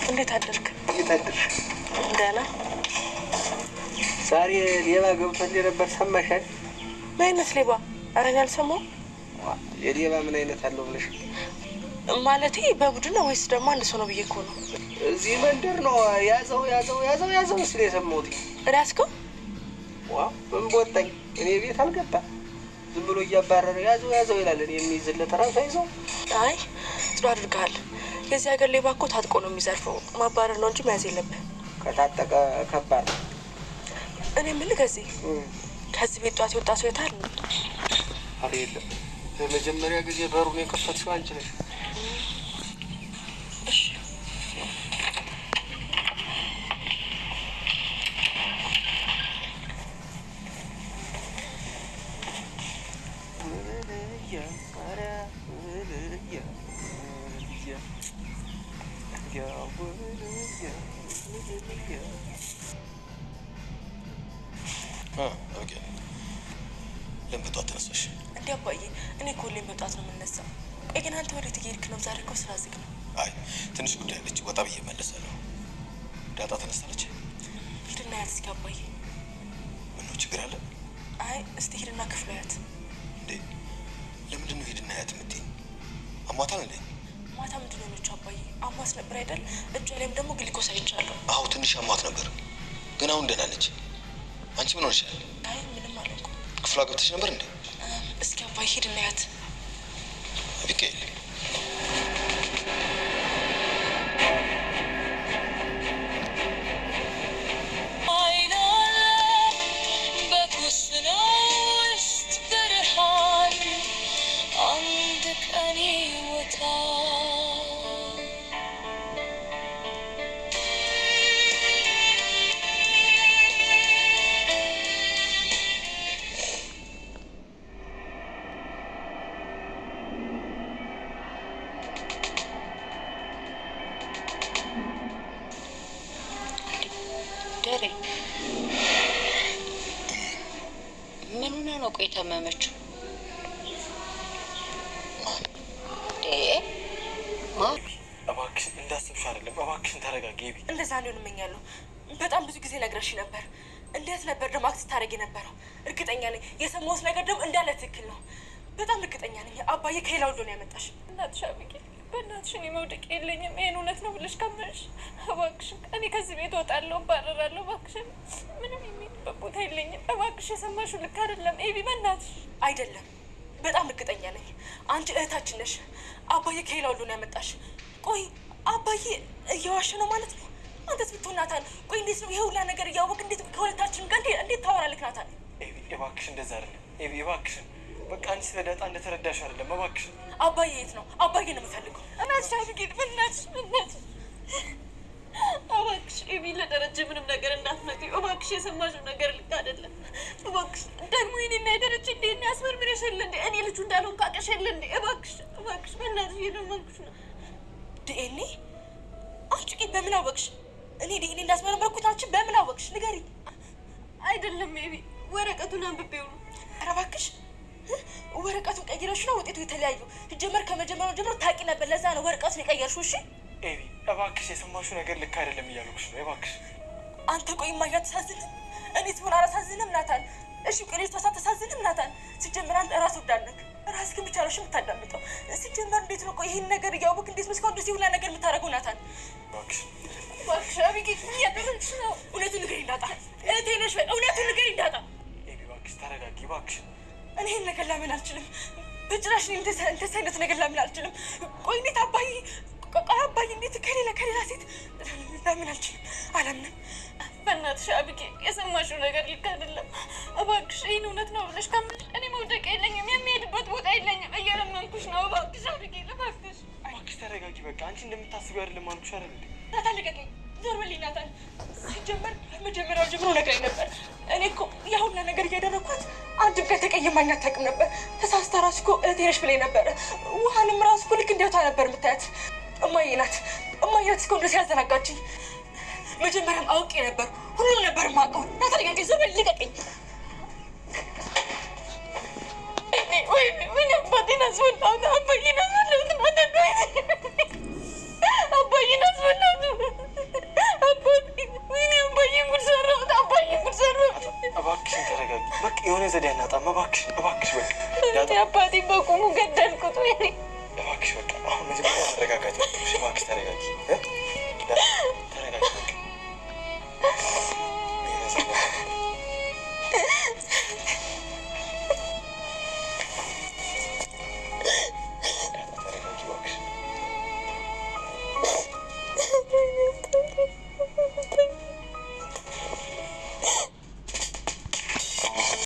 እንዴት አደርክ? ደህና። ዛሬ ሌባ ገብቶ እንደነበር ሰማሻል? ምን አይነት ሌባ? ኧረ እኔ አልሰማሁም። የሌባ ምን አይነት አለው ብለሽ? ማለቴ በቡድን ነው ወይስ ደግሞ አንድ ሰው ነው ብዬ እኮ ነው። እዚህ መንደር ነው ያዘው ሲል የሰማሁት። እራስከው? ምን ቦታኝ? እኔ ቤት አልገባ ዝም ብሎ እያባረረ ያዘው ይላል። እኔ የሚይዝለት ራሱ አይዘው። አይ ጥሩ አድርገሃል። የዚህ ሀገር ሌባ እኮ ታጥቆ ነው የሚዘርፈው። ማባረር ነው እንጂ መያዝ የለብህ። ከታጠቀ ከባድ ነው። እኔ የምልህ ከዚህ ቤት ጧት የወጣ ሰው የታል? ኧረ የለም። በመጀመሪያ ጊዜ በሩን የከፈትሽው አንቺ ነሽ። እሺ ለምን በጧት ተነሳሽ? እንዴ አባዬ፣ እኔ እኮ ሁሌም በጧት ነው የምነሳው። ቆይ ግን አንተ ወዴት እየሄድክ ነው? ዛሬ እኮ ስራ ዝግ ነው። አይ ትንሽ ጉዳይ አለች፣ ወጣ ብዬ እመለሳለሁ። ዳጣ ተነሳለች? ሂድና ያት እስኪ አባዬ። ምነው ችግር አለ? አይ እስቲ ሂድና ክፍሉ ያት። እንዴ ለምንድን ነው ሂድና ያት የምትይኝ? አሟታል እንዴ? ማታ ምንድን ነው የሆነችው አባዬ? አሟት ነበር አይደል? እጇ ላይም ደግሞ ግሊኮስ አይቻለሁ። አዎ ትንሽ አሟት ነበር፣ ግን አሁን ደህና ነች። አንቺ ምን ሆነሻል? አይ ምንም አልሆንኩም። ክፍሏ ገብተሽ ነበር እንዴ? እስኪ አባዬ ሂድና ያት። ሚካኤል ምን ሆነ ነው? ቆይ ታመመችው? እባክሽን እንዳስብሽ አይደለም። እባክሽን ተረጋጊ። እንደዛ እንዲሆን እመኛለሁ። በጣም ብዙ ጊዜ ነግረሽ ነበር። እንዴት ነበር ደግሞ አክት ታደርጊ ነበረው? እርግጠኛ ነኝ የሰማሁት ነገር ደግሞ እንዳለ ትክክል ነው። በጣም እርግጠኛ ነኝ። አባዬ ከሌላ ወልዶ ነው ያመጣሽ። እናትሽ አቢጌል፣ በእናትሽ እኔ መውደቅ የለኝም። ይሄን እውነት ነው ብለሽ ካመንሽ እባክሽን እኔ ከዚህ ቤት እወጣለሁ፣ እባረራለሁ። እባክሽን ምንም የሚሄድበት ቦታ የለኝም። እባክሽ የሰማሽው ልክ አይደለም ኤቢ፣ በእናትሽ። አይደለም፣ በጣም እርግጠኛ ነኝ። አንቺ እህታችን ነሽ። አባዬ ከሌላ ወልዶ ነው ያመጣሽ። ቆይ አባዬ እየዋሸ ነው ማለት ነው? አንተስ ብትሆን ናታን፣ ቆይ እንዴት ነው ይሄ ሁላ ነገር እያወቅ እንዴት ከሁለታችን ጋር እንዴት ታወራለህ ናታን? ኤቢ እባክሽ እንደዛ አይደለም ኤቢ፣ እባክሽን በቃ አንቺ ስለዳጣ እንደተረዳሽ አይደለም። እባክሽን አባዬ የት ነው? አባዬ ነው የምፈልገው። እናትሽ አቢጌል፣ በእናትሽ እባክሽ ኤቢ፣ ለደረጀ ምንም ነገር እንዳትመጪ እባክሽ። የሰማሽው ነገር ልክ አይደለም። እባክሽ ደግሞ የእኔና የደረጀ እንዴት ያስመርምረሽ የለ እንዴ? እኔ ልጁ እንዳልሆን ካቀሽ የለ እንዴ? እባክሽ በእናትሽ እየለመንኩሽ ነው። ዲኤንኤ? አንቺ ግን በምን አወቅሽ? እኔ ዲኤንኤ እንዳስመረመርኩት አንቺ በምን አወቅሽ? ንገሪኝ። አይደለም ኤቢ፣ ወረቀቱን አንብቤው ነው። ኧረ እባክሽ ወረቀቱን ቀይረሽ ነው ውጤቱ የተለያዩ? ሲጀመር ከመጀመሪያው ጀምሮ ታውቂ ነበር። ለዛ ነው ወረቀቱን የቀየርሽው። እሺ ኤቢ እባክሽ የሰማሽው ነገር ልክ አይደለም እያልኩሽ ነው። እባክሽ አንተ ቆይ ማያ ተሳዝንም? እኔ ትሆን አላሳዝንም ናታን? እሺ ቆይ ልጅቷ ሳታሳዝንም ናታን? ሲጀመር አንተ ራስ ወዳለክ ራስ ግን ብቻ ነሽ የምታዳምጠው። ሲጀመር እንዴት ነው ቆይ ይሄን ነገር እያወቅህ እንዴት ነው እስካሁን ድረስ ሁላ ነገር የምታደርገው ናታን? እባክሽ አቢጌል እያደረግሽ ነው። እውነቱን ንገሪኝ ዳጣ። እህቴ ነሽ በይ። እውነቱን ንገሪኝ ዳጣ። ኤቢ እባክሽ ተረጋጊ እባክሽ። እኔ ይሄን ነገር ላምን አልችልም በጭራሽ። እንደዚህ አይነት ነገር ላምን አልችልም። ቆይ እንዴት አባዬ እንዴት ከሌላ ሴት ላምን አልችልም። አላምንም። በእናትሽ አቢጌል የሰማሽው ነገር ልክ አይደለም። እባክሽ ይህን እውነት ነው ብለሽ ካመንሽ እኔ መውደቅ የለኝም፣ የሚሄድበት ቦታ የለኝም። እየለመንኩሽ ነው። እባክሽ አቢጌል እባክሽ ተረጋጊ። በቃ አንቺ እንደምታስቢው አይደለም አልኩሽ አይደል? ናታን ልቀቀኝ። ዞር በልኝ ናታን። ሲጀመር መጀመሪያው ጀምሮ ነግረኝ ነበር። እኔ እኮ ያሁላ ነገር እያደረግኳት አንድም ቀን ተቀይማኝ አታውቅም ነበር። ተሳስታ ራሱ እኮ እህቴ ነሽ ብላኝ ነበረ። ውሃንም ራሱ እኮ ልክ እንዲያውታ ነበር የምታያት። እማዬ ናት እስካሁን ድረስ ያዘናጋችኝ። መጀመሪያም አውቄ ነበር፣ ሁሉም ነበር የማውቀው። ናታን ልቀቀኝ። ዞር በልኝ ልቀቀኝ። ወይኔ አባቴን አስበላሁት። አባዬን አስበላሁት። አባዬን አስበላሁት። አባቴ ወይኔ አባዬን ጉድ ሰራሁት። አባዬን ጉድ ሰራሁት። እባክሽን ተረጋጊ። በቃ የሆነ ዘዴ አናጣም። እባክሽ በቃ አባቴን በቁሙ ገደልኩት። ወይኔ